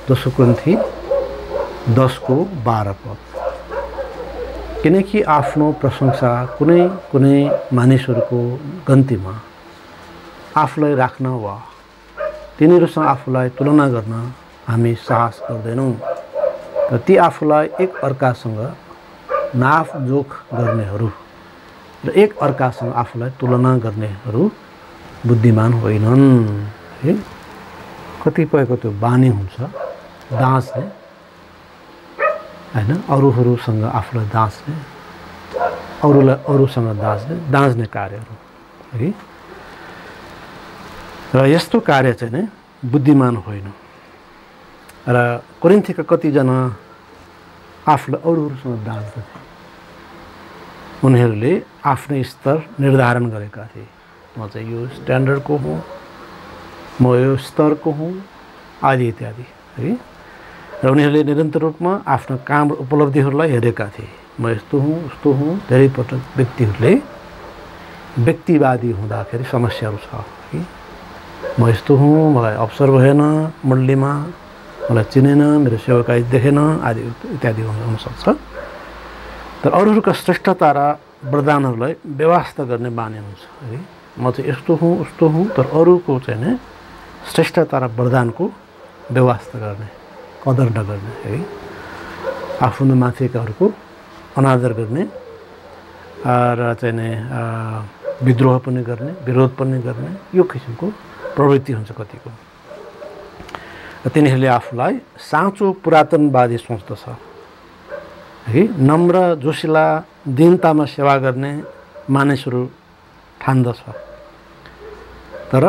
दोस्रो कोरिन्थी 10 को 12 पद। किनकि आफ्नो प्रशंसा कुनै कुनै मानिसहरूको गन्तीमा आफूलाई राख्न वा तिनीहरूसँग आफूलाई तुलना गर्न हामी साहस गर्दैनौँ। र ती आफूलाई एक अर्कासँग नापजोख गर्नेहरू र एक अर्कासँग आफूलाई तुलना गर्नेहरू बुद्धिमान होइनन्। है, कतिपयको त्यो बानी हुन्छ दाँच्ने, हैन, अरूहरूसँग आफूलाई दाँच्ने, अरूलाई अरूसँग दाँच्ने कार्यहरू है। र यस्तो कार्य चाहिँ नै बुद्धिमान होइन। र कोरिन्थीका कतिजना आफूलाई अरूहरूसँग दाँच्दथे, उनीहरूले आफ्नै स्तर निर्धारण गरेका थिए। म चाहिँ यो स्ट्यान्डर्डको हुँ, म यो स्तरको हुँ, आदि इत्यादि है। र उनीहरूले निरन्तर रूपमा आफ्नो काम र उपलब्धिहरूलाई हेरेका थिए। म यस्तो हुँ उस्तो हुँ। धेरै पटक व्यक्तिहरूले व्यक्तिवादी हुँदाखेरि समस्याहरू छ है। म यस्तो हुँ, मलाई अवसर भएन मण्डलीमा, मलाई चिनेन, मेरो सेवाकाई देखेन, आदि इत्यादि हुनसक्छ। तर अरूहरूका श्रेष्ठता र वरदानहरूलाई व्यवस्था गर्ने बानी हुन्छ है। म चाहिँ यस्तो हुँ उस्तो हुँ, तर अरूको चाहिँ नै श्रेष्ठता र वरदानको व्यवस्था गर्ने, कदर नगर्ने है। आफ्नो माथिकाहरूको अनादर गर्ने र चाहिँ नै विद्रोह पनि गर्ने, विरोध पनि गर्ने, यो किसिमको प्रवृत्ति हुन्छ कतिको। र तिनीहरूले आफूलाई साँचो पुरातनवादी सोच्दछ है। नम्र, जोसिला, दीनतामा सेवा गर्ने मानिसहरू ठान्दछ, तर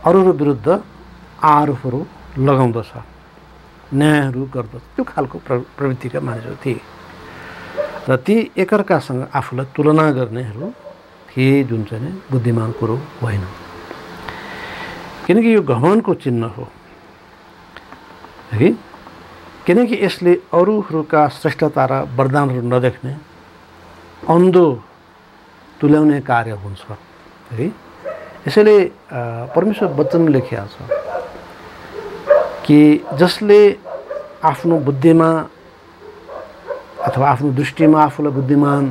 अरूहरू विरुद्ध आरोपहरू लगाउँदछ, न्यायहरू गर्दछ। त्यो खालको प्रवृत्तिका मानिसहरू थिए। र ती एकअर्कासँग आफूलाई तुलना गर्नेहरू थिए, जुन चाहिँ नै बुद्धिमान कुरो होइन। किनकि यो घमण्डको चिन्ह हो है। किनकि यसले अरूहरूका श्रेष्ठता र वरदानहरू नदेख्ने, अन्धो तुल्याउने कार्य हुन्छ है। यसैले परमेश्वर वचन लेखिएको छ कि जसले आफ्नो बुद्धिमा अथवा आफ्नो दृष्टिमा आफूलाई बुद्धिमान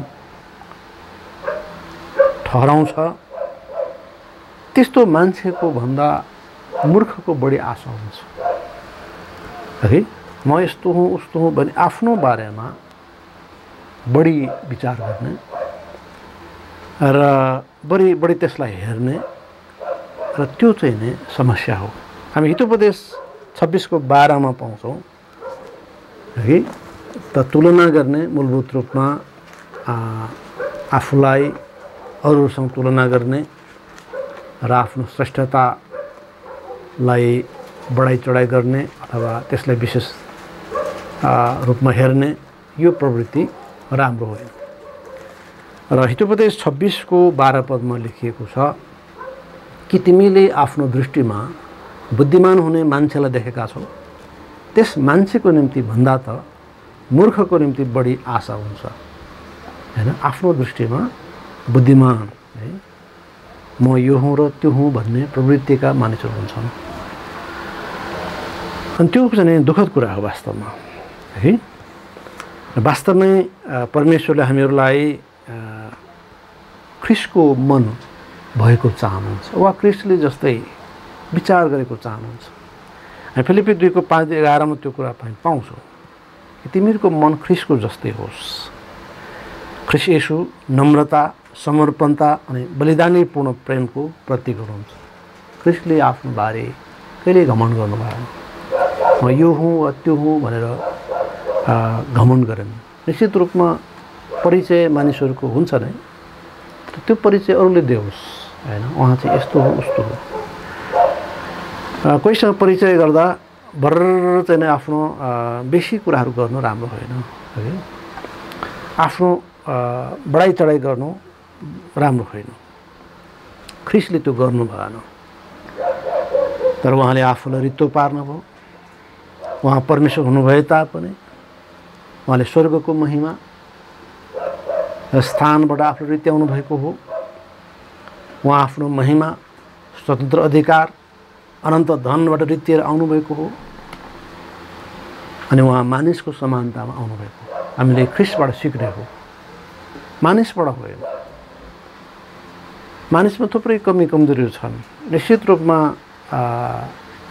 ठहराउँछ, त्यस्तो मान्छेको भन्दा मूर्खको बढी आशा हुन्छ है। म यस्तो हुँ उस्तो हुँ भने आफ्नो बारेमा बढी विचार गर्ने र बढी त्यसलाई हेर्ने, र त्यो चाहिँ नै समस्या हो। हामी हितोपदेश 26:12 पाउँछौँ है। त तुलना गर्ने मूलभूत रूपमा आफूलाई अरूसँग तुलना गर्ने र आफ्नो श्रेष्ठतालाई बढाइ चढाइ गर्ने अथवा त्यसलाई विशेष रूपमा हेर्ने, यो प्रवृत्ति राम्रो होइन। र हितोपदेश 26:12 पदमा लेखिएको छ कि तिमीले आफ्नो दृष्टिमा बुद्धिमान हुने मान्छेलाई देखेका छौ, त्यस मान्छेको निम्ति भन्दा त मूर्खको निम्ति बढी आशा हुन्छ हैन। आफ्नो दृष्टिमा बुद्धिमान है, म यो हुँ र त्यो हुँ भन्ने प्रवृत्तिका मानिसहरू हुन्छन्। अनि त्यो चाहिँ दुःखद कुरा हो वास्तवमा है। वास्तवमै परमेश्वरले हामीहरूलाई ख्रिस्टको मन भएको चाहनुहुन्छ वा ख्रिस्टले जस्तै विचार गरेको चाहनुहुन्छ। हामी फिलिप्पी 2:5-11 त्यो कुरा पाउँछौँ कि तिमीहरूको मन ख्रिस्टको जस्तै होस्। ख्रिस्ट येशू नम्रता, समर्पणता अनि बलिदानीपूर्ण प्रेमको प्रतीक हुनुहुन्छ। ख्रिस्टले आफ्नो बारे कहिले घमण्ड गर्नु भएन। म यो हुँ वा त्यो हुँ भनेर घमण्ड गरेन। निश्चित रूपमा परिचय मानिसहरूको हुन्छ नै, त्यो परिचय अरूले देओस् हैन। उहाँ चाहिँ यस्तो हो उस्तो हो। कोहीसँग परिचय गर्दा भर्र चाहिँ आफ्नो बेसी कुराहरू गर्नु राम्रो होइन है। आफ्नो बढाइ चढाइ गर्नु राम्रो होइन। ख्रिस्टले त्यो गर्नु भएन, तर उहाँले आफूलाई रित्तो पार्नुभयो। उहाँ परमेश्वर हुनुभए तापनि उहाँले स्वर्गको महिमा स्थानबाट आफू रित्याउनु भएको हो। उहाँ आफ्नो महिमा, स्वतन्त्र अधिकार, अनन्त धनबाट रित्तिएर आउनुभएको हो। अनि उहाँ मानिसको समानतामा आउनुभएको। हामीले ख्रिस्टबाट सिक्ने हो, मानिसबाट होइन। मानिसमा थुप्रै कमी कमजोरीहरू छन्। निश्चित रूपमा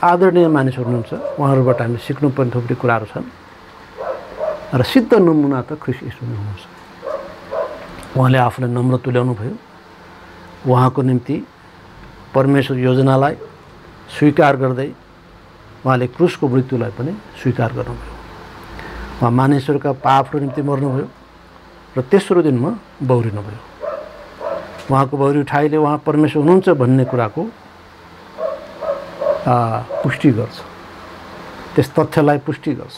आदरणीय मानिसहरू हुनुहुन्छ, उहाँहरूबाट हामीले सिक्नुपर्ने थुप्रै कुराहरू छन्। र सिद्ध नमुना त ख्रिस्ट येशू नै हुनुहुन्छ। उहाँले आफूलाई नम्र तुल्याउनु भयो। उहाँको निम्ति परमेश्वर योजनालाई स्वीकार गर्दै उहाँले क्रुसको मृत्युलाई पनि स्वीकार गर्नुभयो। उहाँ मानिसहरूका पापहरू निम्ति मर्नुभयो र तेस्रो दिनमा बौरिनुभयो। उहाँको बौरी उठाइले उहाँ परमेश्वर हुनुहुन्छ भन्ने कुराको पुष्टि गर्छ, त्यस तथ्यलाई पुष्टि गर्छ।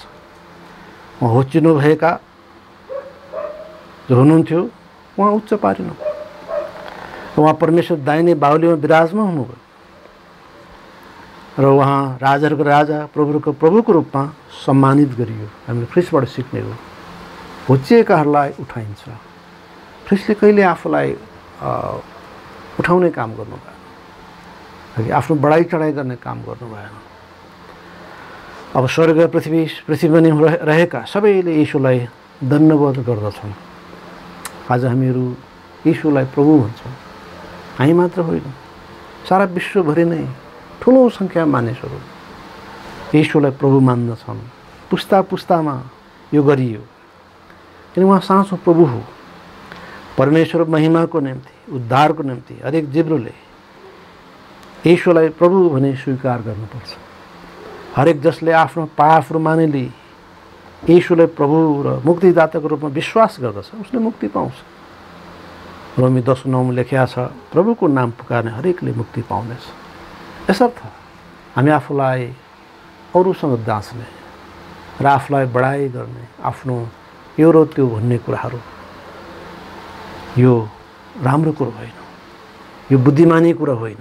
उहाँ होचिनुभएका जो हुनुहुन्थ्यो उहाँ उच्च पारिनु। उहाँ परमेश्वर दाहिने बाहुलीमा विराजमान हुनुभयो र उहाँ राजाहरूको राजा प्रभुको प्रभुको रूपमा सम्मानित गरियो। हामीले ख्रिस्टबाट सिक्ने हो, होचिएकाहरूलाई उठाइन्छ। ख्रिस्टले कहिले आफूलाई उठाउने काम गर्नु भएन, आफ्नो बढाइ चढाइ गर्ने काम गर्नु भएन। अब स्वर्ग पृथ्वीमा नि रहेका सबैले येशूलाई धन्यवाद गर्दछन्। आज हामीहरू येशूलाई प्रभु भन्छौँ। हामी मात्र होइन, सारा विश्वभरि नै ठुलो सङ्ख्या मानिसहरू येशूलाई प्रभु मान्दछन्। पुस्ता पुस्तामा यो गरियो किन उहाँ साँचो प्रभु हो। परमेश्वर महिमाको निम्ति, उद्धारको निम्ति हरेक जिब्रोले येशूलाई प्रभु भने स्वीकार गर्नुपर्छ। हरेक जसले आफ्नो पापहरू मानिली येशूलाई प्रभु र मुक्तिदाताको रूपमा विश्वास गर्दछ उसले मुक्ति पाउँछ। रोमी 10:9 लेखिएको छ, प्रभुको नाम पुकार्ने हरेकले मुक्ति पाउनेछ। यसर्थ हामी आफूलाई अरूसँग जाँच्ने र आफूलाई बढाइ गर्ने, आफ्नो यो र त्यो भन्ने कुराहरू यो राम्रो कुरो होइन, यो बुद्धिमानी कुरा होइन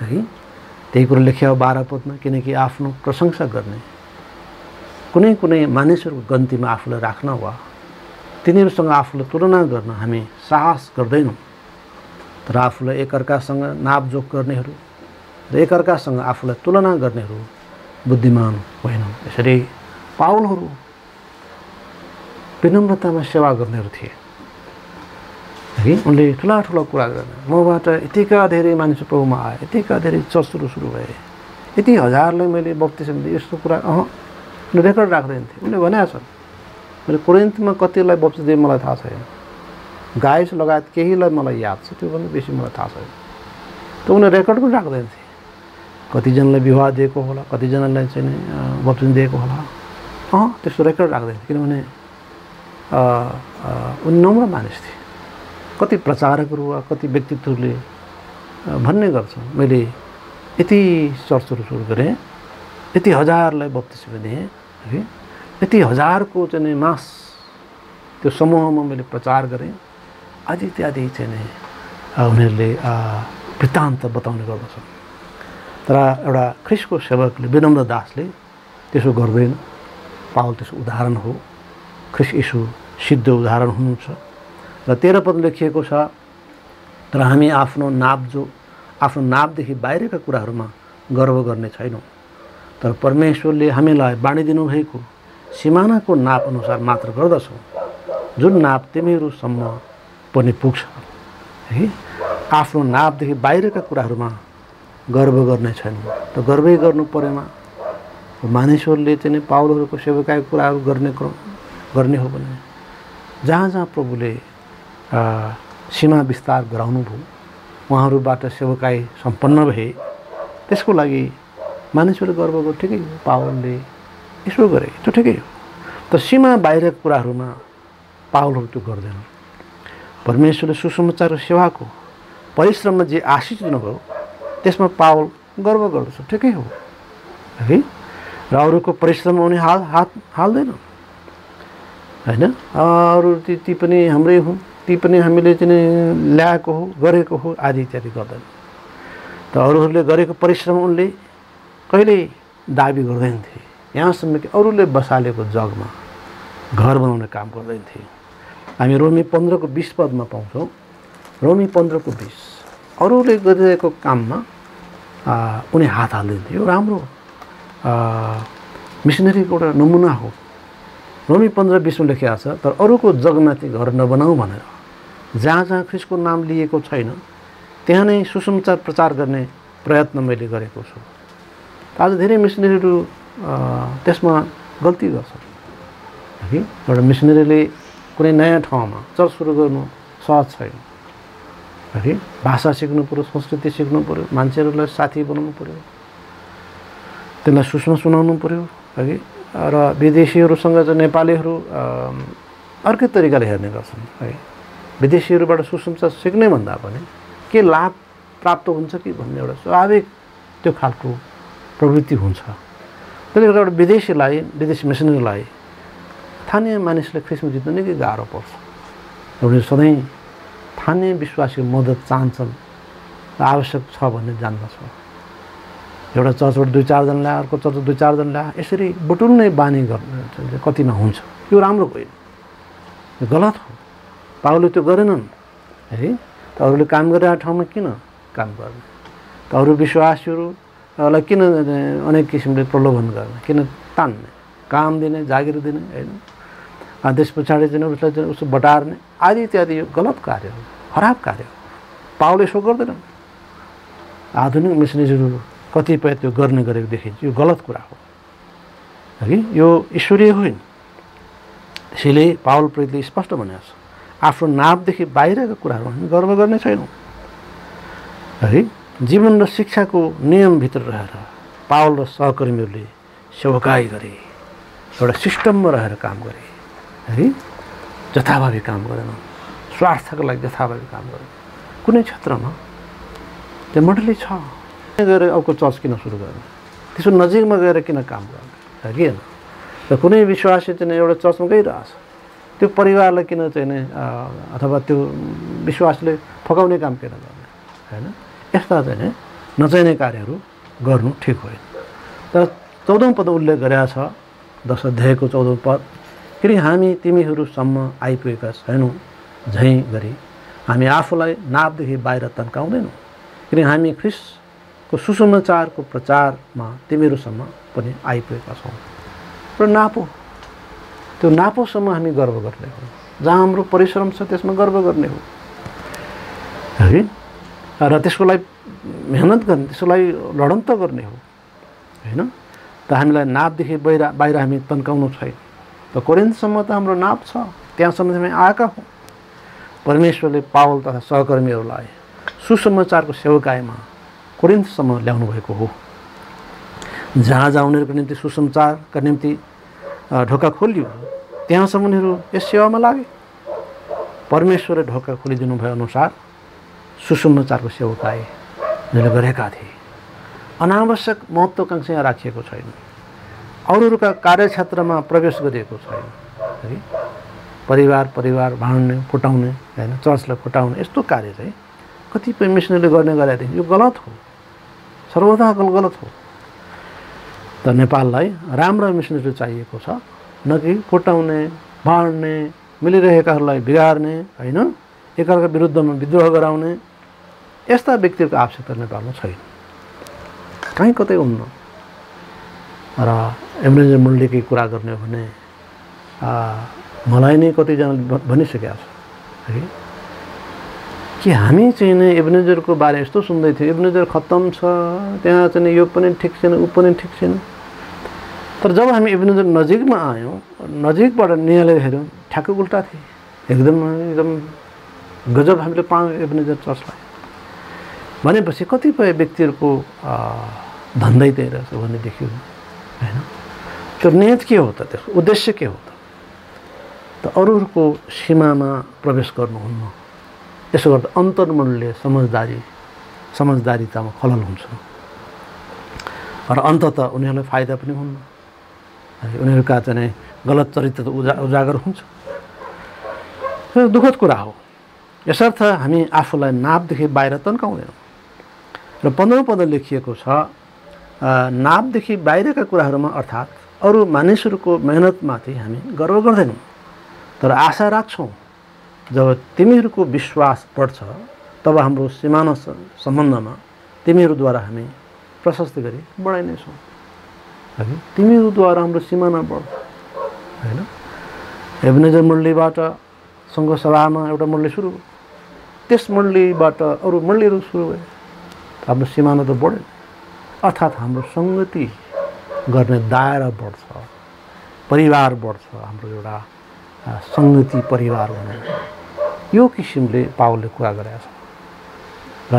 है। त्यही कुरो लेख्या 12 पदमा, किनकि आफ्नो प्रशंसा गर्ने, कुनै कुनै मानिसहरूको गन्तीमा आफूलाई राख्न वा तिनीहरूसँग आफूलाई तुलना गर्न हामी साहस गर्दैनौँ। तर आफूलाई एकअर्कासँग नापजोक गर्नेहरू र एकअर्कासँग आफूलाई तुलना गर्नेहरू बुद्धिमान होइनन्। यसरी पाउलहरू विनम्रतामा सेवा गर्नेहरू थिए है। उनले ठुला ठुला कुरा गर्ने, मबाट यतिका धेरै मानिस प्रभुमा आए, यतिका धेरै चर्चहरू सुरु भए, यति हजारलाई मैले बप्तिस्म दिएँ, यस्तो कुरा उनले रेकर्ड राख्दैन थिए। उनले भनेको छ, मैले कोरिन्थमा कतिलाई बप्तिस्म दिएँ मलाई थाहा छैन, गाइस लगायत केहीलाई मलाई याद छ, त्योभन्दा बेसी मलाई थाहा छैन। त उनले रेकर्ड पनि राख्दैन थिए। कतिजनालाई विवाह दिएको होला, कतिजनालाई चाहिँ बप्तिस्म दिएको होला, त्यस्तो रेकर्ड राख्दैन। किनभने उनी नम्र मानिस थिए। कति प्रचारकहरू वा कति व्यक्तित्वहरूले भन्ने गर्छन्, मैले यति चर्चहरू सुरु गरेँ, यति हजारलाई बप्तिस्म दिएँ है, यति हजारको चाहिँ मास त्यो समूहमा मैले प्रचार गरेँ आदि इत्यादि चाहिँ उनीहरूले वृत्तान्त बताउने गर्दछन्। तर एउटा ख्रिस्टको सेवकले, विनम्र दासले त्यसो गर्दैन। पाउल त्यसो उदाहरण हो। ख्रिस्ट येशू सिद्ध उदाहरण हुनुहुन्छ। र 13 पद लेखिएको छ, तर हामी आफ्नो नापदेखि बाहिरका कुराहरूमा गर्व गर्ने छैनौँ, तर परमेश्वरले हामीलाई बाँडिदिनु भएको सिमानाको नाप अनुसार मात्र गर्दछौँ, जुन नाप तिमीहरूसम्म पनि पुग्छ है। आफ्नो नापदेखि बाहिरका कुराहरूमा गर्व गर्ने छैनौँ। त गर्वै गर्नु परेमा मानिसहरूले चाहिँ पाउलहरूको सेवकाईको कुराहरू गर्ने हो भने जहाँ जहाँ प्रभुले सीमा विस्तार गराउनु भयो, उहाँहरूबाट सेवकाई सम्पन्न भए, त्यसको लागि मानिसहरूले गर्व गर्नु ठिकै हो। पावलले यसो गरे, त्यो ठिकै हो। तर सीमा बाहिरका कुराहरूमा पावलहरू त्यो गर्दैन। परमेश्वरले सुसमाचार सेवाको परिश्रममा जे आशिष दिनुभयो त्यसमा पावल गर्व गर्दछ, ठिकै हो है। र अरूको परिश्रममा उनी हात हाल्दैन होइन। अरू ती पनि हाम्रै हुन्, ती पनि हामीले चाहिँ ल्याएको हो, गरेको हो आदि इत्यादि गर्दैन। त अरूहरूले गरेको परिश्रम उनले कहिल्यै दाबी गर्दैन थिए। यहाँसम्म कि अरूले बसालेको जगमा घर बनाउने काम गर्दैन थिए। हामी रोमी 15:20 पदमा पाउँछौँ। रोमी 15:20, अरूले गरिरहेको काममा उनी हात हाल्दैन थियो। यो राम्रो मिसनरीको एउटा नमुना हो। रोमी 15:20 लेखिएको छ, तर अरूको जगमाथि घर नबनाऊ भनेर जहाँ जहाँ ख्रिस्टको नाम लिएको छैन त्यहाँ नै सुसमाचार प्रचार गर्ने प्रयत्न मैले गरेको छु। आज धेरै मिसनरीहरू त्यसमा गल्ती गर्छन् है। एउटा मिसनरीले कुनै नयाँ ठाउँमा चर्च सुरु गर्नु सहज छैन है। भाषा सिक्नु पर्यो, संस्कृति सिक्नु पर्यो, मान्छेहरूलाई साथी बनाउनु पर्यो, त्यसलाई सुसमा सुनाउनु पर्यो है। र विदेशीहरूसँग चाहिँ नेपालीहरू अर्कै तरिकाले हेर्ने गर्छन् है। विदेशीहरूबाट सुसमाचार सिक्ने भन्दा पनि के लाभ प्राप्त हुन्छ कि भन्ने एउटा स्वाभाविक त्यो खालको प्रवृत्ति हुन्छ। त्यसले गर्दा एउटा विदेशी मिसनरीलाई स्थानीय मानिसले ख्रिस्टमा जित्नु निकै गाह्रो पर्छ। उनीहरू सधैँ स्थानीय विश्वासीको मद्दत चाहन्छन्, आवश्यक छ भन्ने जान्दछ। एउटा चर्चबाट 2-4 जना ल्याए, अर्को चर्च 2-4 जना ल्याए, यसरी बटुल्ने बानी गर्ने कतिमा हुन्छ। यो राम्रो होइन, यो गलत हो। पावलले त्यो गरेनन् है। त अरूले काम गरिरहेको ठाउँमा किन काम गर्ने? त अरू विश्वासीहरूलाई किन अनेक किसिमले प्रलोभन गर्ने, किन तान्ने, काम दिने, जागिर दिने होइन। त्यस पछाडि चाहिँ उसलाई चाहिँ उसो बटार्ने आदि इत्यादि यो गलत कार्य हो, खराब कार्य हो। पावलले यसो गर्दैनन्। आधुनिक मिसनरीहरू कतिपय त्यो गर्ने गरेको देखिन्छ, यो गलत कुरा हो है। यो ईश्वरीय होइन। त्यसैले पावल प्रेरितले स्पष्ट भनेको छ, आफ्नो नापदेखि बाहिरका कुराहरू हामी गर्व गर्ने छैनौँ है। जीवन र शिक्षाको नियमभित्र रहेर पावल र सहकर्मीहरूले सेवकाई गरे, एउटा सिस्टममा रहेर काम गरे है। जथाभावी काम गरेनन्, स्वार्थको लागि जथाभावी काम गरे। कुनै क्षेत्रमा त्यो मोडलै छ, गएर अर्को चर्च किन सुरु गर्ने, त्यसो नजिकमा गएर किन काम गर्ने है कि होइन। र कुनै विश्वासी चाहिँ एउटा चर्चमा गइरहेछ, त्यो परिवारलाई किन चाहिँ अथवा त्यो विश्वासले फकाउने काम किन गर्ने होइन। यस्ता चाहिँ नचाहिने कार्यहरू गर्नु ठिक होइन। तर 14औं पद उल्लेख गरेका छ, 10 अध्यायको 14औं पद, फेरि हामी तिमीहरूसम्म आइपुगेका छैनौँ झैँ गरी हामी आफूलाई नापदेखि बाहिर तन्काउँदैनौँ, किनकि हामी ख्रिस्टको सुसमाचारको प्रचारमा तिमीहरूसम्म पनि आइपुगेका छौँ। र नापो, त्यो नापोसम्म हामी गर्व गर्ने हो। जहाँ हाम्रो परिश्रम छ त्यसमा गर्व गर्ने हो है। र त्यसको लागि मेहनत गर्ने, त्यसको लागि लडन्त गर्ने हो होइन। त हामीलाई नापदेखि बाहिर हामी तन्काउनु छैन। त कोरिन्थसम्म त हाम्रो नाप छ, त्यहाँसम्म हामी आएका हौँ। परमेश्वरले पावल तथा सहकर्मीहरूलाई सुसमाचारको सेवकाईमा कोरिन्थसम्म ल्याउनु भएको हो। जहाँ जहाँ उनीहरूको निम्ति सुसमाचारका निम्ति ढोका खोलियो त्यहाँसम्म उनीहरू यस सेवामा लागे। परमेश्वरले ढोका खोलिदिनु भए अनुसार सुसमाचारको सेवकाई उनीहरूले गरेका थिए। अनावश्यक महत्त्वाकांक्षा यहाँ राखिएको छैन, अरूहरूका कार्यक्षेत्रमा प्रवेश गरिएको छैन है। परिवार भाँड्ने, फुटाउने होइन, चर्चलाई फुटाउने यस्तो कार्य चाहिँ कतिपय मिसनरीले गर्ने गरेका थिए। यो गलत हो, सर्वथा गलत हो। त नेपाललाई राम्रा मिसनरी चाहिएको छ, न कि फुटाउने, बाँड्ने, मिलिरहेकाहरूलाई बिगार्ने होइन, एकअर्का विरुद्धमा विद्रोह गराउने यस्ता व्यक्तिहरूको आवश्यकता नेपालमा छैन, कहीँ कतै हुन्न। र एब्नेजर मुन्डेकै कुरा गर्ने हो भने मलाई नै कतिजनाले भनिसकेका छ है कि हामी चाहिँ नै एब्नेजरको बारे यस्तो सुन्दै थियो, एब्नेजर खत्तम छ, त्यहाँ चाहिँ यो पनि ठिक छैन, ऊ पनि ठिक छैन। तर जब हामी एब्नेजर नजिकमा आयौँ, नजिकबाट निहालेर हेऱ्यौँ, ठ्याक्क उल्टा थिए। एकदम गजब हामीले पायौँ एब्नेजर चर्चलाई। भनेपछि कतिपय व्यक्तिहरूको धन्दै त्यही रहेछ भन्ने देखियो होइन। त्यो नियत के हो त, त्यसको उद्देश्य के हो त अरूहरूको सीमामा प्रवेश गर्नुहुन्न। यसो गर्दा अन्तर्मनले समझदारीतामा खलल हुन्छ र अन्ततः उनीहरूलाई फाइदा पनि हुन्न। उनीहरूका चाहिँ गलत चरित्र उजागर हुन्छ। दुःखद कुरा हो। यसर्थ हामी आफूलाई नापदेखि बाहिर तन्काउँदैनौँ। र 15औं पद लेखिएको छ, नापदेखि बाहिरका कुराहरूमा अर्थात् अरू मानिसहरूको मेहनतमाथि हामी गर्व गर्दैनौँ, तर आशा राख्छौँ जब तिमीहरूको विश्वास बढ्छ तब हाम्रो सिमाना सम्बन्धमा तिमीहरूद्वारा हामी प्रशस्त गरी बढाइनेछौँ। है। तिमीहरूद्वारा हाम्रो सिमाना बढ्छ हैन। एबनेजर मण्डलीबाट सङ्घ सभामा एउटा मण्डली सुरु भयो, त्यस मण्डलीबाट अरू मण्डलीहरू सुरु भए, हाम्रो सिमाना त बढ्यो। अर्थात् हाम्रो सङ्गति गर्ने दायरा बढ्छ, परिवार बढ्छ, हाम्रो एउटा सङ्गति परिवार हुनु। यो किसिमले पावलले कुरा गरेका छ। र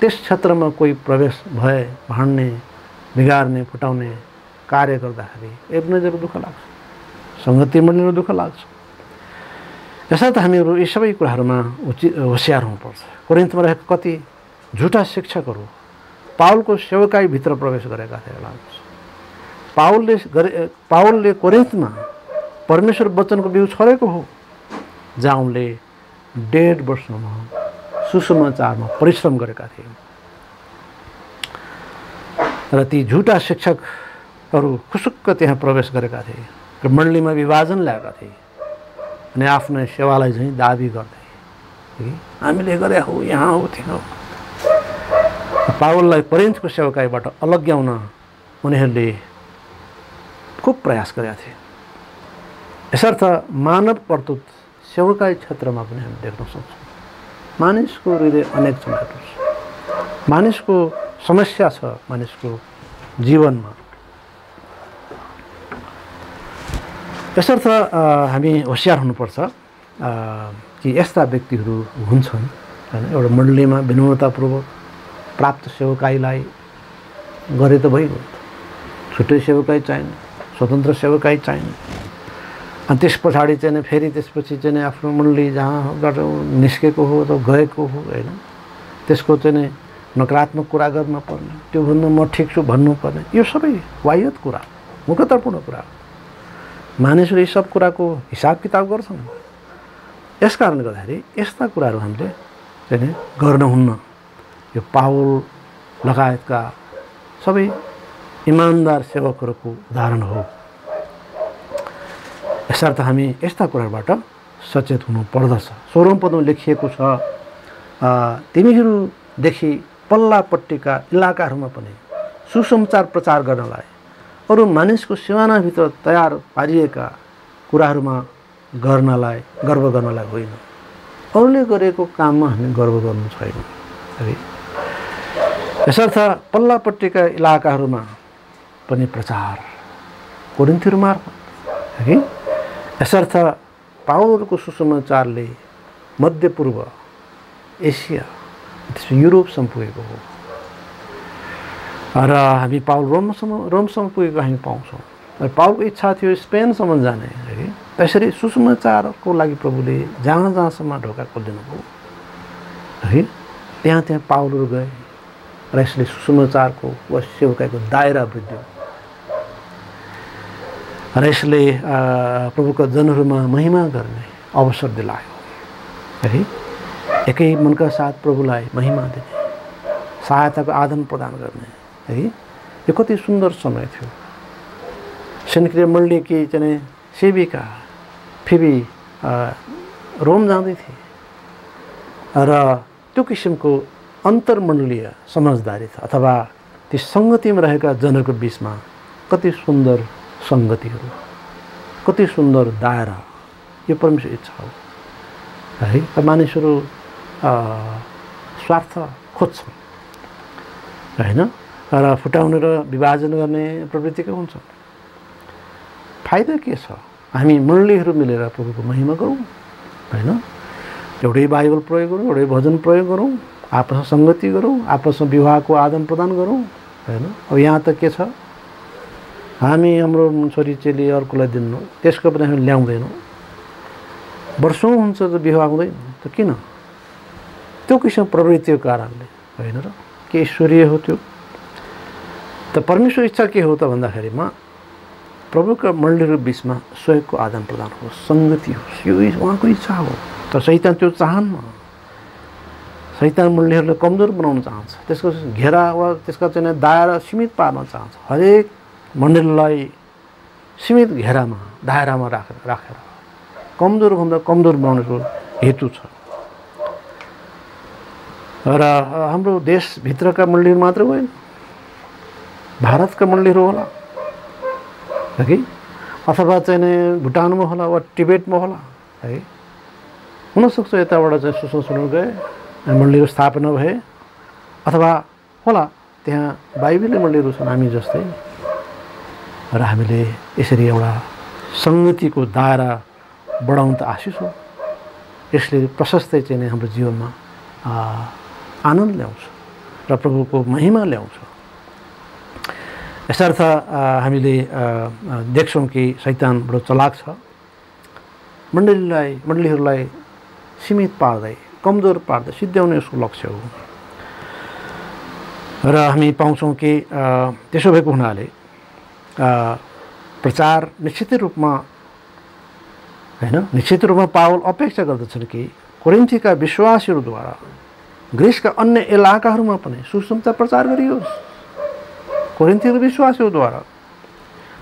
त्यस क्षेत्रमा कोही प्रवेश भए भाँड्ने, बिगार्ने, फुटाउने कार्य गर्दाखेरि एबनेजरको दुःख लाग्छ, सङ्गति मण्डलीको दुःख लाग्छ। यसर्थ हामीहरू यी सबै कुराहरूमा होसियार हुनुपर्छ। कोरिन्थमा रहेका कति झुटा शिक्षकहरू पावलको सेवकाईभित्र प्रवेश गरेका थिए लाग्छ। पावलले कोरिन्थमा परमेश्वर वचनको बिउ छरेको हो, जहाँ उनले 1.5 वर्षमा सुसमाचारमा परिश्रम गरेका थिए। र ती झुटा शिक्षकहरू खुसुक्क त्यहाँ प्रवेश गरेका थिए र मण्डलीमा विभाजन ल्याएका थिए अनि आफ्नो सेवालाई चाहिँ दाबी गर्दै हामीले गरे हो, यहाँ हो, त्यहाँ हो। पावललाई कोरिन्थको सेवकाईबाट अलग्याउन उनीहरूले खुब प्रयास गरेका थिए। यसर्थ मानव प्रस्तुत सेवकाई क्षेत्रमा पनि हामी देख्न सक्छौँ। मानिसको हृदय अनेक छनौट छ, मानिसको समस्या छ मानिसको जीवनमा। यसर्थ हामी होसियार हुनुपर्छ कि यस्ता व्यक्तिहरू हुन्छन् हैन। एउटा मण्डलीमा विनम्रतापूर्वक प्राप्त सेवकाईलाई गरे त भइगयो, छुट्टै सेवकाई चाहिने, स्वतन्त्र सेवकाई चाहिने। अनि त्यस पछाडि चाहिँ फेरि त्यसपछि चाहिँ आफ्नो मण्डली जहाँबाट निस्केको हो अथवा गएको हो हैन, त्यसको चाहिँ नकारात्मक कुरा गर्न पर्ने, त्यो भन्नु म ठिक छु भन्नुपर्ने, यो सबै वाह्यत कुरा, मूर्खतापूर्ण कुरा। मानिसहरू यी सब कुराको हिसाब किताब गर्छन्। यस कारणले गर्दाखेरि यस्ता कुराहरू हामीले चाहिँ गर्न हुन्न। यो पावल लगायतका सबै इमान्दार सेवकहरूको उदाहरण हो। यसर्थ हामी यस्ता कुराबाट सचेत हुनु पर्दछ। 16औं पदमा लेखिएको छ, तिमीहरूदेखि पल्लापट्टिका इलाकाहरूमा पनि सुसमाचार प्रचार गर्नलाई अरू मानिसको सिमानाभित्र तयार पारिएका कुराहरूमा गर्व गर्नलाई होइन, अरूले गरेको काममा हामी गर्व गर्नु छैन है। यसर्थ पल्लापट्टिका इलाकाहरूमा पनि प्रचार कोरिन्थीहरू मार्फत है। यसर्थ पावलको सुसमाचारले मध्यपूर्व, एसिया, युरोपसम्म पुगेको हो र हामी पावल रोमसम्म पुगेको हामी पाउँछौँ। र पावलको इच्छा थियो स्पेनसम्म जाने है। त्यसरी सुसमाचारको लागि प्रभुले जहाँ जहाँसम्म ढोका खोलिदिनुभयो है, त्यहाँ त्यहाँ पावलहरू गए र यसले सुसमाचारको वा सेवकाईको दायरा वृद्धि र यसले प्रभुका जनहरूमा महिमा गर्ने अवसर दिलायो है। एकै मनका साथ प्रभुलाई महिमा दिने, सहायताको आदान प्रदान गर्ने है। यो कति सुन्दर समय थियो। सेन्क्रिया मण्डलीकी चाहिँ सेविका फिबी रोम जाँदै थिए र त्यो किसिमको अन्तर्मण्डलीय समझदारी छ, अथवा ती सङ्गतिमा रहेका जनहरूको बिचमा कति सुन्दर सङ्गतिहरू, कति सुन्दर दायरा, यो परमेश्वर इच्छा हो है। मानिसहरू स्वार्थ खोज्छन् हैन, र फुटाउने र विभाजन गर्ने प्रवृत्तिको हुन्छ। फाइदा के छ? हामी मण्डलीहरू मिलेर प्रभुको महिमा गरौँ हैन, एउटै बाइबल प्रयोग गरौँ, एउटै भजन प्रयोग गरौँ, आपसमा सङ्गति गरौँ, आपसमा विवाहको आदान प्रदान गरौँ हैन। अब यहाँ त के छ, हामी हाम्रो छोरी चेली अर्कोलाई दिन्नु, त्यसको पनि हामी ल्याउँदैनौँ। वर्षौँ हुन्छ त विवाह हुँदैन त किन? त्यो किसिम प्रवृत्तिको कारणले होइन र, के ईश्वरीय हो त्यो? त परमेश्वर इच्छा के हो त भन्दाखेरिमा प्रभुका मण्डलीहरू बिचमा सहयोगको आदान प्रदान हो, सङ्गति होस्, यो उहाँको इच्छा हो। तर शैतान त्यो चाहन्न। शैतान मण्डलीहरूलाई कमजोर बनाउन चाहन्छ, त्यसको घेरा वा त्यसका चाहिँ दायरा सीमित पार्न चाहन्छ। हरेक मण्डलीलाई सीमित घेरामा, दायरामा राखेर कमजोरभन्दा कमजोर बनाउनेको हेतु छ। र हाम्रो देशभित्रका मण्डलीहरू मात्र होइन, भारतका मण्डलीहरू होला है कि अथवा चाहिँ भुटानमा होला वा टिबेटमा होला है हुनसक्छ यताबाट चाहिँ सुसमा सुनाउन गए मण्डलीको स्थापना भए अथवा होला त्यहाँ बाइबलले मण्डलीहरू छन् हामी जस्तै र हामीले यसरी एउटा सङ्गतिको दायरा बढाउन त आशिष हो यसले प्रशस्तै चाहिँ हाम्रो जीवनमा आनन्द ल्याउँछ र प्रभुको महिमा ल्याउँछ यसर्थ हामीले देख्छौँ कि शैतान बडो चलाक छ मण्डलीहरूलाई सीमित पार्दै कमजोर पार्दै सिद्ध्याउने उसको लक्ष्य हो र हामी पाउँछौँ कि त्यसो भएको हुनाले प्रचार निश्चित रूपमा पावल अपेक्षा गर्दछन् कि कोरिन्थीका विश्वासीहरूद्वारा ग्रीसका अन्य इलाकाहरूमा पनि सुसमाचार प्रचार गरियोस् कोरिन्थीका विश्वासीहरूद्वारा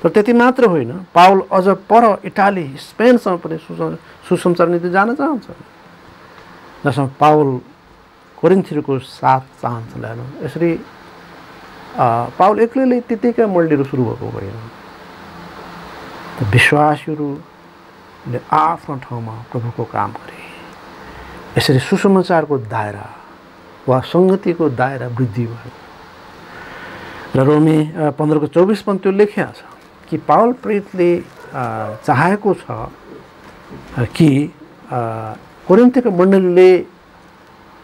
तर त्यति मात्र होइन पावल अझ पर इटाली स्पेनसम्म पनि सुसमाचार नीति जान चाहन्छ जसमा पावल कोरिन्थीहरूको साथ चाहन्छ ल्याउनु यसरी पावल एक्लैले त्यतिकै मण्डलीहरू सुरु भएको होइन विश्वासीहरूले आफ्नो ठाउँमा प्रभुको काम गरे यसरी सुसमाचारको दायरा वा सङ्गतिको दायरा वृद्धि भयो र रोमी 15:24 त्यो लेखिएको छ कि पावल प्रेरितले चाहेको छ कि कोरिन्थीको मण्डलीले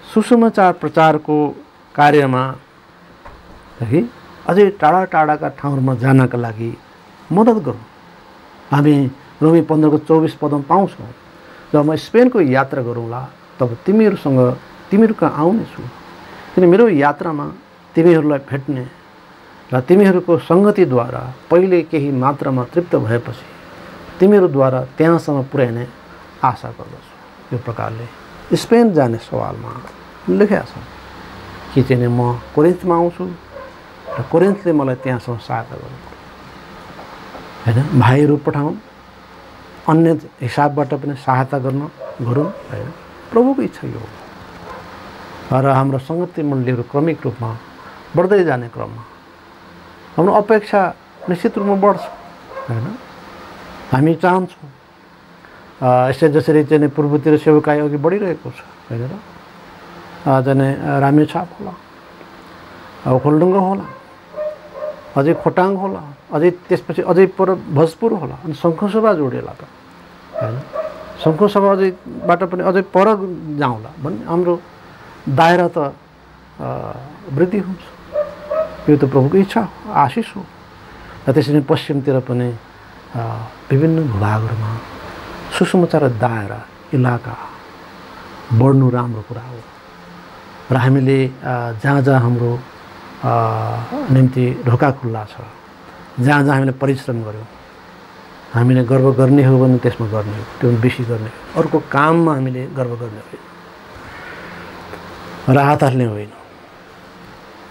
सुसमाचार प्रचारको कार्यमा है अझै टाढा टाढाका ठाउँहरूमा जानका लागि मद्दत गरौँ हामी रोमी 15:24 पाउँछौँ जब म स्पेनको यात्रा गरौँला तब तिमीहरू कहाँ आउनेछु किन मेरो यात्रामा तिमीहरूलाई भेट्ने र तिमीहरूको सङ्गतिद्वारा पहिले केही मात्रामा तृप्त भएपछि तिमीहरूद्वारा त्यहाँसम्म पुर्याइने आशा गर्दछु यो प्रकारले स्पेन जाने सवालमा लेखेका छन् कि चाहिँ म कोरिन्थमा आउँछु र कोरिन्थले मलाई त्यहाँसम्म सहायता गर्नु होइन भाइहरू पठाउँ अन्य हिसाबबाट पनि सहायता गरौँ होइन प्रभुको इच्छा यो हो र हाम्रो सङ्गति मण्डलीहरू क्रमिक रूपमा बढ्दै जाने क्रममा हाम्रो अपेक्षा निश्चित रूपमा बढ्छ होइन हामी चाहन्छौँ यसै जसरी चाहिँ पूर्वतिर सेवाकाई अघि बढिरहेको छ होइन र चाहिँ रामेछाप होला ओखलढुङ्गा होला अझै खोटाङ होला अझै त्यसपछि अझै पर भोजपुर होला अनि शङ्खसभा जोडिएला त होइन शङ्खसभा अझैबाट पनि अझै पर जाउँला भन्ने हाम्रो दायरा त वृद्धि हुन्छ यो त प्रभुको इच्छा हो आशिष हो र त्यसरी पश्चिमतिर पनि विभिन्न भूभागहरूमा सुसमाचार दायरा इलाका बढ्नु राम्रो कुरा हो र हामीले जहाँ जहाँ हाम्रो निम्ति ढोका खुल्ला छ जहाँ जहाँ हामीले परिश्रम गऱ्यौँ हामीले गर्व गर्ने हो भने त्यसमा गर्ने हो त्यो बेसी गर्ने हो अर्को काममा हामीले गर्व गर्ने होइन र हात हाल्ने होइन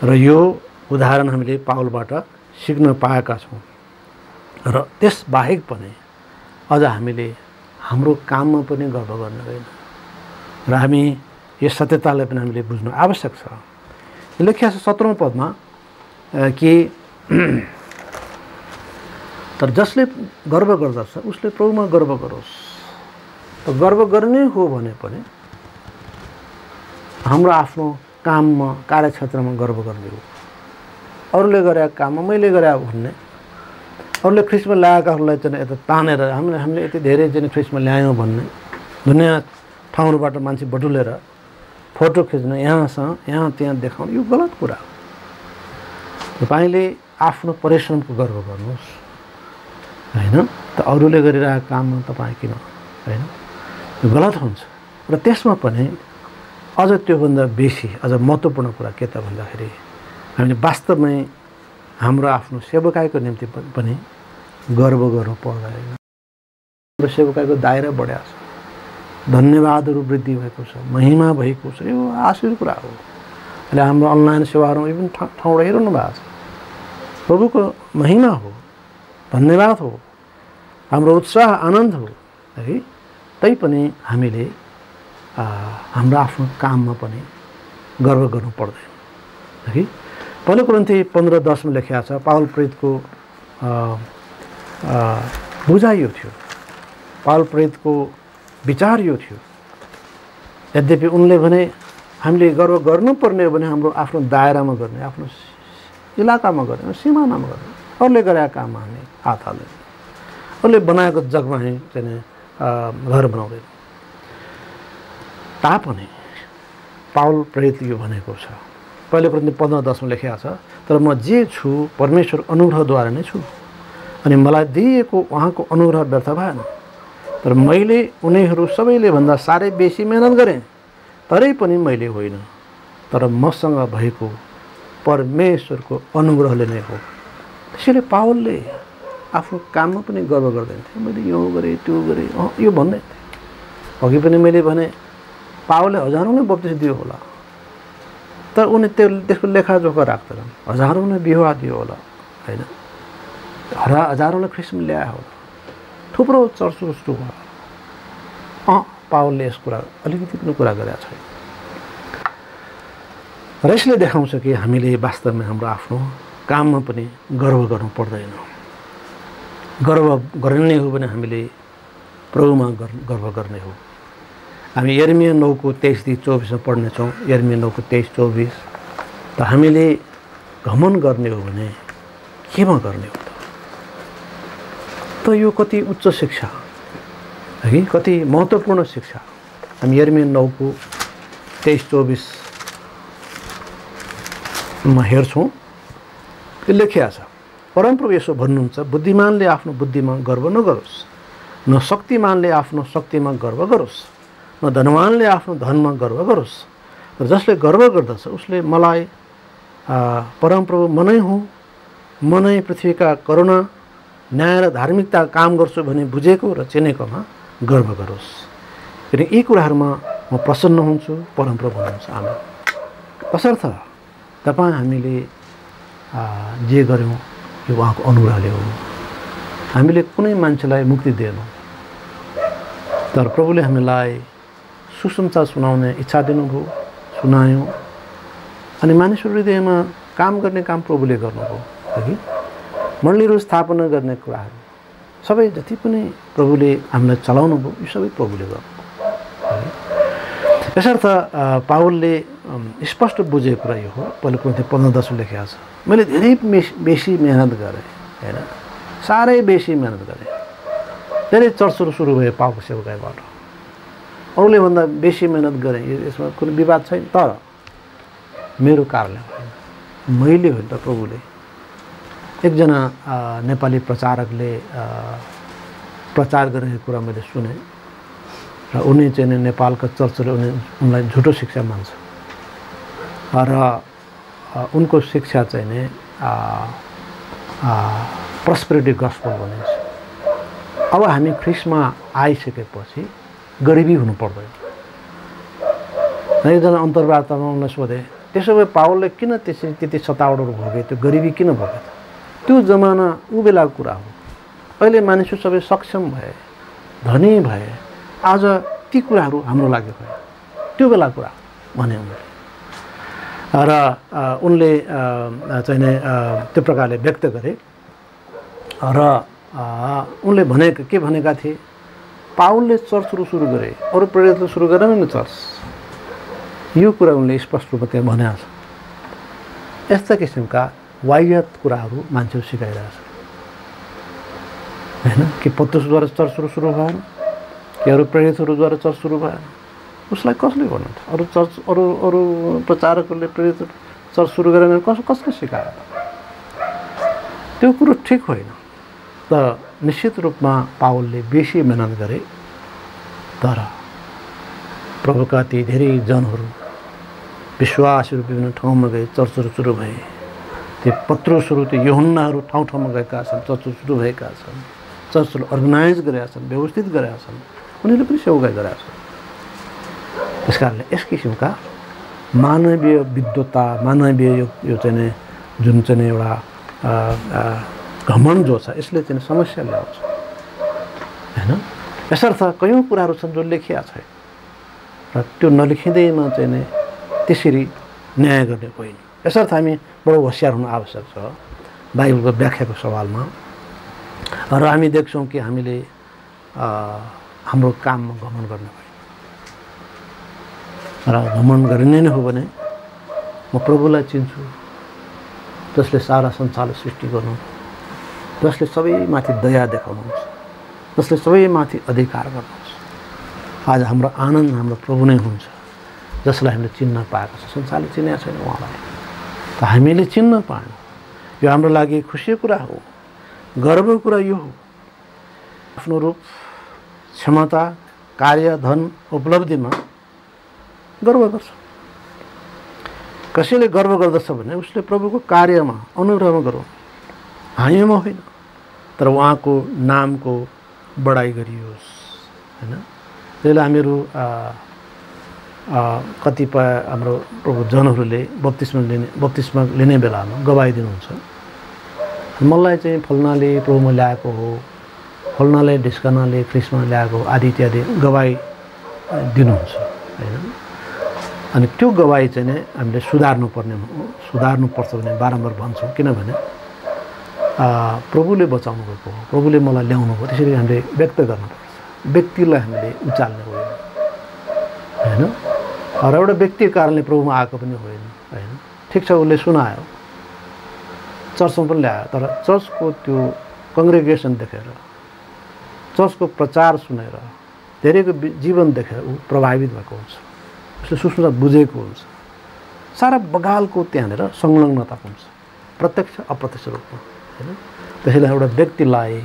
र यो उदाहरण हामीले पावलबाट सिक्न पाएका छौँ र त्यसबाहेक पनि अझ हामीले हाम्रो काममा पनि गर्व गर्ने होइन र हामी यस सत्यतालाई पनि हामीले बुझ्नु आवश्यक छ लेखिया छ 17औं पदमा कि तर जसले गर्व गर्दछ उसले प्रभुमा गर्व गरोस् त गर्व गर्ने हो भने पनि हाम्रो आफ्नो काममा कार्यक्षेत्रमा गर्व गर्ने हो अरूले गरेका काममा मैले गरे भन्ने अरूले ख्रिस्टमा ल्याएकाहरूलाई चाहिँ यता तानेर हामीले यति धेरै चाहिँ ख्रिस्टमा ल्यायौँ भन्ने दुनियाँ ठाउँहरूबाट मान्छे बटुलेर फोटो खिच्न यहाँ त्यहाँ देखाउनु यो गलत कुरा हो तपाईँले आफ्नो परिश्रमको गर्व गर्नुहोस् होइन त अरूले गरिरहेको काममा तपाईँ किन होइन यो गलत हुन्छ र त्यसमा पनि अझ त्योभन्दा बेसी अझ महत्त्वपूर्ण कुरा के त भन्दाखेरि हामीले वास्तवमै हाम्रो आफ्नो सेवकाईको निम्ति पनि गर्व गर्नु पर्दैन हाम्रो सेवकाईको दायरा बढ्या छ धन्यवादहरू वृद्धि भएको छ महिमा भएको छ यो आशीर्वाद कुरा हो अहिले हाम्रो अनलाइन सेवाहरूमा पनि ठाउँबाट हेर्नु भएको छ प्रभुको महिमा हो धन्यवाद हो हाम्रो उत्साह आनन्द हो है तैपनि हामीले हाम्रो आफ्नो काममा पनि गर्व गर्नु पर्दैन है पहिलो कोरिन्थी 15:10 मा लेखिएको छ पावल प्रेरितको बुझाइ यो थियो, पावल प्रेरितको विचार यो थियो। यद्यपि उनले भने हामीले गर्व गर्नुपर्ने हो भने हाम्रो आफ्नो दायरामा गर्ने, आफ्नो इलाकामा गर्ने, सिमानामा गर्ने, अरूले गरेका काममा हामी हात हाल्दैन, अरूले बनाएको जगमा हामी चाहिँ घर बनाउँदैन। तापनि पावल प्रेरित यो भनेको छ, पहिले प्रति 15:10 लेखेको छ, तर म जे छु परमेश्वर अनुग्रहद्वारा नै छु, अनि मलाई दिएको उहाँको अनुग्रह व्यर्थ भएन। तर मैले उनीहरू सबैले भन्दा साह्रै बेसी मेहनत गरेँ, तरै पनि मैले होइन, तर मसँग भएको परमेश्वरको अनुग्रहले नै हो। त्यसैले पावलले आफ्नो काममा पनि गर्व गर्दैन थियो, मैले यो गरेँ त्यो गरेँ यो भन्दैन थियो। अघि पनि मैले भने पावलले हजारौँले बप्तिस्मा दियो होला, तर उनी त्यसको लेखाजोखा राख्दैनन्। हजारौँले विवाह दियो होला होइन, हजारौँले ख्रिस्टमा ल्यायो होला, थुप्रो चर्च सुरु भयो। पावलले यस कुरा अलिकति पनि कुरा गरेका छैन। र यसले देखाउँछ कि हामीले वास्तवमा हाम्रो आफ्नो काममा पनि गर्व गर्नु पर्दैन। गर्व गर्ने हो भने हामीले प्रभुमा गर्व गर्ने हो। हामी यर्मिया 9:23-24 पढ्नेछौँ। यर्मिया 9:23-24 त हामीले घमण्ड गर्ने हो भने केमा गर्ने हो त यो कति उच्च शिक्षा है कि कति महत्त्वपूर्ण शिक्षा। हामी यर्मिया 9:23-24 मा हेर्छौँ, यो लेखिएको छ, परमप्रभु यसो भन्नुहुन्छ, बुद्धिमानले आफ्नो बुद्धिमा गर्व नगरोस्, न शक्तिमानले आफ्नो शक्तिमा गर्व गरोस्, न धनवानले आफ्नो धनमा गर्व गरोस्। तर जसले गर्व गर्दछ उसले मलाई परमप्रभु म नै हुँ, म नै पृथ्वीका करुणा न्याय र धार्मिकता काम गर्छु भने बुझेको र चिनेकोमा गर्व गरोस्। किनकि यी कुराहरूमा म प्रसन्न हुन्छु, परमप्रभु हुनुहुन्छ। आमेन। तसर्थ तपाईँ हामीले जे गर्यौँ यो उहाँको अनुग्रहले हो। हामीले कुनै मान्छेलाई मुक्ति दिएनौँ, तर प्रभुले हामीलाई सुसमाचार सुनाउने इच्छा दिनुभयो, सुनायौँ, अनि मानिसहरू हृदयमा काम गर्ने काम प्रभुले गर्नुभयो है। मण्डलीहरू स्थापना गर्ने कुराहरू सबै जति पनि प्रभुले हामीलाई चलाउनु भयो, यो सबै प्रभुले गर्नुभयो। यसर्थ पावलले स्पष्ट बुझेको कुरा यो हो। पहिलो कोरिन्थी 15:10 लेखेको छ, मैले धेरै बेसी मेहनत गरेँ होइन, साह्रै बेसी मेहनत गरेँ। धेरै चर्चहरू सुरु भयो पावलको सेवकाईबाट, अरूले भन्दा बेसी मेहनत गरेँ, यसमा कुनै विवाद छैन। तर मेरो कारणले होइन, मैले होइन त प्रभुले। एकजना नेपाली प्रचारकले प्रचार गरेको कुरा मैले सुने र उनी चाहिँ नेपालका चर्चले उनलाई झुटो शिक्षा मान्छ र उनको शिक्षा चाहिँ नि प्रस्पेरिटी गस्पल भनिन्छ। अब हामी ख्रिस्टमा आइसकेपछि गरिबी हुनु पर्दैन। एकजना अन्तर्वार्तामा उनलाई सोधे, त्यसो भए पावलले किन त्यसरी त्यति सतावटहरू भोगे, त्यो गरिबी किन भोगे त? त्यो जमाना ऊ बेलाको कुरा हो। अहिले मानिसहरू सबै सक्षम भए, धनी भए, आज ती कुराहरू हाम्रो लागि भयो, त्यो बेला कुरा भने उनले। र उनले चाहिँ नि त्यो प्रकारले व्यक्त गरे र उनले के भनेका थिए, पावलले चर्चहरू सुरु गरे, अरू प्रेरितले सुरु गरेन नि चर्च। यो कुरा उनले स्पष्ट रूपमा त्यहाँ भनेको छ। यस्ता किसिमका वाह्यात कुराहरू मान्छेहरू सिकाइरहेछ होइन, कि पत्रुसद्वारा चर्चहरू सुरु भएन, कि अरू प्रेरितहरूद्वारा चर्च सुरु भएन। उसलाई कसले गर्नु त? अरू चर्च अरू प्रचारकहरूले प्रेरित चर्च सुरु गरेन, कसले सिकायो? त्यो कुरो ठिक होइन। त निश्चित रूपमा पावलले बेसी मेहनत गरे, तर प्रभुका ती धेरै जनहरू विश्वासहरू विभिन्न ठाउँमा गए, चर्चहरू सुरु भए। त्यो पत्रुसहरू, त्यो यूहन्नाहरू ठाउँ ठाउँमा गएका छन्, चर्चहरू सुरु भएका छन्, चर्चहरू अर्गनाइज गरेका छन्, व्यवस्थित गरेका छन्, उनीहरूले पनि सेवाकाई गरेका छन्। त्यस कारणले यस किसिमका मानवीय विद्वता, मानवीय यो चाहिँ जुन चाहिँ एउटा घमण्ड जो छ, यसले चाहिँ समस्या ल्याउँछ होइन। यसर्थ कयौँ कुराहरू छन् जो लेखिया छैन र त्यो नलेखिँदैमा चाहिँ नि त्यसरी न्याय गर्ने होइन। यसर्थ हामी बडो होसियार हुनु आवश्यक छ बाइबलको व्याख्याको सवालमा। र हामी देख्छौँ कि हामीले हाम्रो काममा घमण्ड गर्न भएन र घमण्ड गरिने नै हो भने म प्रभुलाई चिन्छु जसले सारा संसारलाई सृष्टि गर्नु, जसले सबैमाथि दया देखाउनुहुन्छ, जसले सबैमाथि अधिकार गर्नुहुन्छ। आज हाम्रो आनन्द हाम्रो प्रभु नै हुन्छ जसलाई हामीले चिन्न पाएको छ। संसारले चिनेको छैन उहाँलाई, त हामीले चिन्न पायौँ। यो हाम्रो लागि खुसीको कुरा हो, गर्वको कुरा यो हो। आफ्नो रूप, क्षमता, कार्य, धन, उपलब्धिमा गर्व गर्छ। कसैले गर्व गर्दछ भने उसले प्रभुको कार्यमा, अनुग्रहमा गर्व, हामीमा होइन। तर उहाँको नामको बढाइ गरियोस् हैन। त्यसले हामीहरू कतिपय हाम्रो प्रभु जनहरूले बप्तिस्मा लिने बेलामा गवाई दिनुहुन्छ। मलाई चाहिँ फल्नाले प्रभुमा ल्याएको हो, फल्नाले ढिस्कानाले ख्रिस्टमा ल्याएको आदि इत्यादि गवाई दिनुहुन्छ हैन। अनि त्यो गवाई चाहिँ नै हामीले सुधार्नुपर्छ भने बारम्बार भन्छौँ। किनभने प्रभुले बचाउनु भएको हो, प्रभुले मलाई ल्याउनु भयो, त्यसरी हामीले व्यक्त गर्नुपर्छ। व्यक्तिलाई हामीले उचाल्ने होइन हैन। र एउटा व्यक्तिको कारणले प्रभुमा आएको पनि होइन हैन। ठिक छ, उसले सुनायो, चर्चमा पनि ल्यायो, तर चर्चको त्यो कङ्ग्रेगेसन देखेर, चर्चको प्रचार सुनेर, धेरैको जीवन देखेर ऊ प्रभावित भएको हुन्छ, उसले सुसमाचार बुझेको हुन्छ। सारा बगालको त्यहाँनिर संलग्नता हुन्छ, प्रत्यक्ष अप्रत्यक्ष रूपमा हैन। त्यसैले एउटा व्यक्तिलाई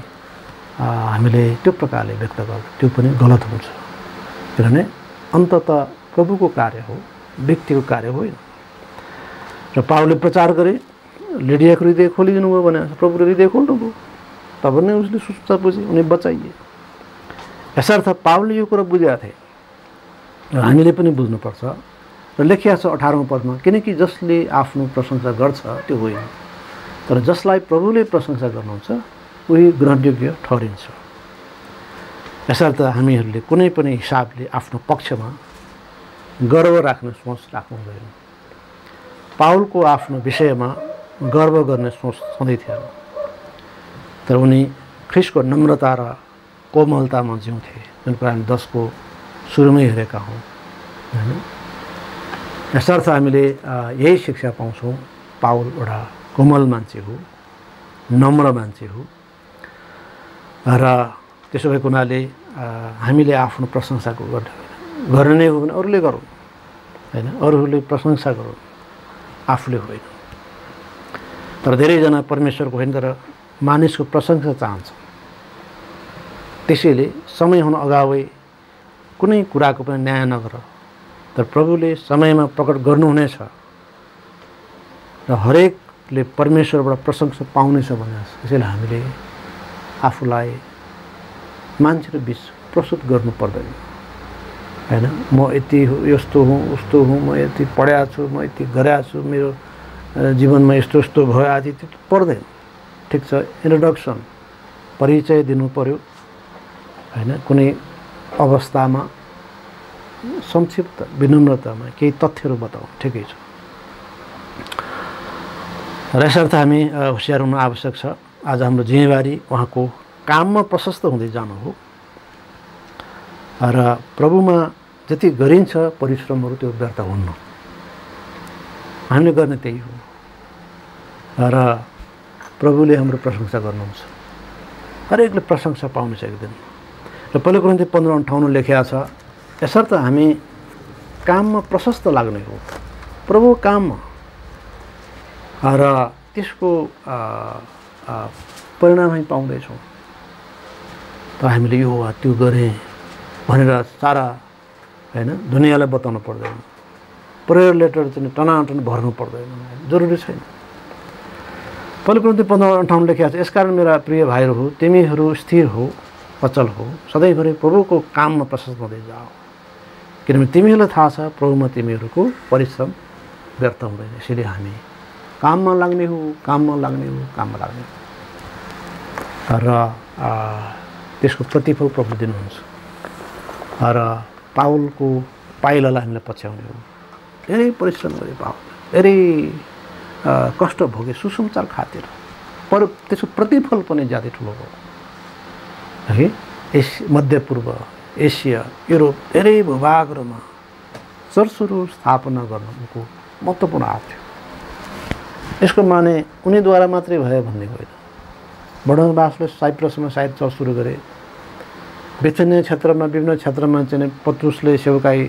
हामीले त्यो प्रकारले व्यक्त गर्दा त्यो पनि गलत हुन्छ। किनभने अन्ततः प्रभुको कार्य हो, व्यक्तिको कार्य होइन। र पावलले प्रचार गरे, लिडियाको हृदय खोलिदिनु भयो भने प्रभुले हृदय खोल्नुभयो, तब नै उसले सुसमाचार बुझे, उनी बचाइए। यसर्थ पावलले यो कुरा बुझेका थिए र हामीले पनि बुझ्नुपर्छ। र लेखिया छ 18औं पदमा, किनकि जसले आफ्नो प्रशंसा गर्छ त्यो होइन, तर जसलाई प्रभुले प्रशंसा गर्नुहुन्छ उही ग्रहणयोग्य ठहरिन्छ। यसर्थ हामीहरूले कुनै पनि हिसाबले आफ्नो पक्षमा गर्व राख्ने सोच राख्नु हुँदैन। पावलको आफ्नो विषयमा गर्व गर्ने सोच सधैँ थिएन, तर उनी ख्रिस्टको नम्रता र कोमलतामा जिउँथे, जुन कुरा हामी 10 को सुरुमै हेरेका हौँ हैन। यसर्थ हामीले यही शिक्षा पाउँछौँ, पावल एउटा कोमल मान्छे हो, नम्र मान्छे हो। र त्यसो भएको हुनाले हामीले आफ्नो प्रशंसाको गर्ने नै हो भने अरूले गरौँ हैन, अरूहरूले प्रशंसा गरौँ, आफूले होइन। तर धेरैजना परमेश्वरको होइन, तर मानिसको प्रशंसा चाहन्छ। त्यसैले समय हुन अगावै कुनै कुराको पनि न्याय नगर, तर प्रभुले समयमा प्रकट गर्नुहुनेछ र हरेकले परमेश्वरबाट प्रशंसा पाउनेछ भने। त्यसैले हामीले आफूलाई मान्छेको बिच प्रस्तुत गर्नु पर्दैन हैन। म यति यस्तो हुँ, उस्तो हुँ, म यति पढेको छु, म यति गरेको छु, मेरो जीवनमा यस्तो यस्तो भयो आदि त्यो पर्दैन। ठिक छ, इन्ट्रोडक्सन, परिचय दिनु पर्यो हैन। कुनै अवस्थामा संक्षिप्त विनम्रतामा केही तथ्यहरू बताऊ, ठिकै छ। र यसर्थ हामी होसियार हुनु आवश्यक छ। आज हाम्रो जिम्मेवारी उहाँको काममा प्रशस्त हुँदै जानु हो र प्रभुमा जति गरिन्छ परिश्रमहरू त्यो व्यर्थ हुन्न। हामीले गर्ने त्यही हो र प्रभुले हाम्रो प्रशंसा गर्नुहुन्छ। हरेकले प्रशंसा पाउनु सक्दैन। र पहिलो कोरिन्थी 15:58 लेखिएको छ, यसर्थ हामी काममा प्रशस्त लाग्ने हो, प्रभु काममा, र त्यसको परिणाम हामी पाउँदैछौँ। त हामीले यो त्यो गरेँ भनेर सारा हैन दुनियाँलाई बताउनु पर्दैन, प्रेयर लेटर चाहिँ टनाटन भर्नु पर्दैन, जरुरी छैन। पहिलो कोरिन्थी 15:58 लेखिएको छ, यसकारण मेरा प्रिय भाइहरू हो, तिमीहरू स्थिर हो, अचल हो, सधैँभरि प्रभुको काममा प्रशस्त हुँदै जाओ, किनभने तिमीहरूलाई थाहा छ प्रभुमा तिमीहरूको परिश्रम व्यर्थ हुँदैन। यसैले हामी काममा लाग्ने हो, काममा लाग्ने हो, काममा लाग्ने हो, र त्यसको प्रतिफल प्रभुले दिनुहुन्छ। र पावलको पाइलालाई हामीले पछ्याउने हो। धेरै परिश्रम गरे पावल, धेरै कष्ट भोगे सुसमाचार खातिर, तर त्यसको प्रतिफल पनि ज्यादै ठुलो हो। है मध्यपूर्व, एसिया, युरोप धेरै भूभागहरूमा चर्चहरू स्थापना गर्न उनको महत्त्वपूर्ण हात थियो। यसको माने उनीद्वारा मात्रै भयो भन्ने होइन। बर्नबासले साइप्रसमा सायद चर्च सुरु गरे। बेथानिया क्षेत्रमा विभिन्न क्षेत्रमा चाहिँ पत्रुसले सेवकाई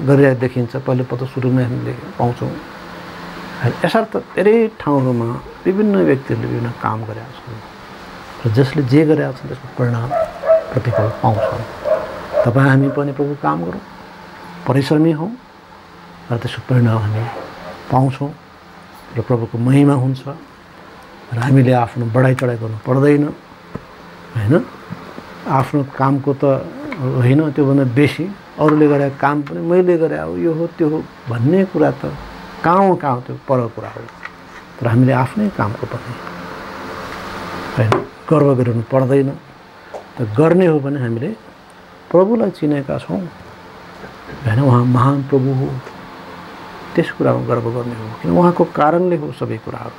गरिरहेको देखिन्छ। पहिले पत्रुस सुरुमै हामीले पाउँछौँ। यसर्थ धेरै ठाउँहरूमा विभिन्न व्यक्तिहरूले विभिन्न काम गरेका छन् र जसले जे गरेका छन् त्यसको परिणाम प्रतिफल पाउँछन्। तपाईँ हामी पनि प्रभु काम गरौँ, परिश्रमी हौँ र त्यसको परिणाम हामी पाउँछौँ र प्रभुको महिमा हुन्छ र हामीले आफ्नो बढाइ चढाइ गर्नु पर्दैन होइन। आफ्नो कामको त होइन, त्योभन्दा बेसी अरूले गरेको काम पनि मैले गरे हो, यो हो त्यो हो भन्ने कुरा त कहाँ हो त्यो परको कुरा हो। तर हामीले आफ्नै कामको पनि होइन गर्व गरिरहनु पर्दैन। त गर्ने हो भने हामीले प्रभुलाई चिनेका छौँ होइन, उहाँ महान प्रभु हो, त्यस कुरामा गर्व गर्ने हो किन उहाँको कारणले हो सबै कुराहरू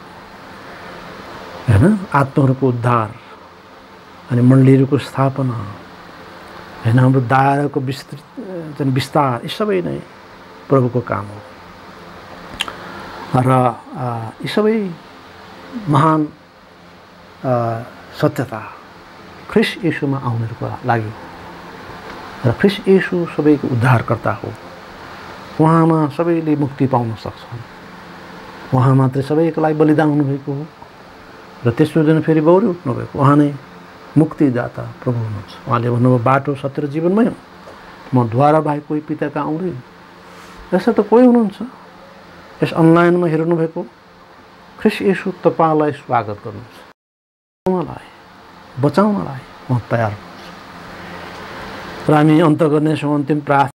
होइन। आत्माहरूको उद्धार अनि मण्डलीहरूको स्थापना होइन, हाम्रो दायराको विस्तार यी सबै नै प्रभुको काम हो र यी सबै महान सत्यता ख्रिस्ट येशूमा आउनेहरूको लागि र ख्रिस्ट येशू सबैको उद्धारकर्ता हो। उहाँमा सबैले मुक्ति पाउन सक्छन्। उहाँ मात्रै सबैको लागि बलिदान हुनुभएको हो र तेस्रो दिन फेरि बौरी उठ्नुभएको। उहाँ नै मुक्तिदाता प्रभु हुनुहुन्छ। उहाँले भन्नुभयो बाटो सत्य र जीवनमै हो, म द्वारा बाहेक कोही पिता कहाँ आउँदैन। यसो त कोही हुनुहुन्छ यस अनलाइनमा हेर्नुभएको ख्रिस्ट येशू तपाईँलाई स्वागत गर्नुहुन्छ, उहाँलाई बचाउनलाई उहाँ तयार हुनुहुन्छ। र हामी अन्त गर्नेछौँ अन्तिम प्रार्थना।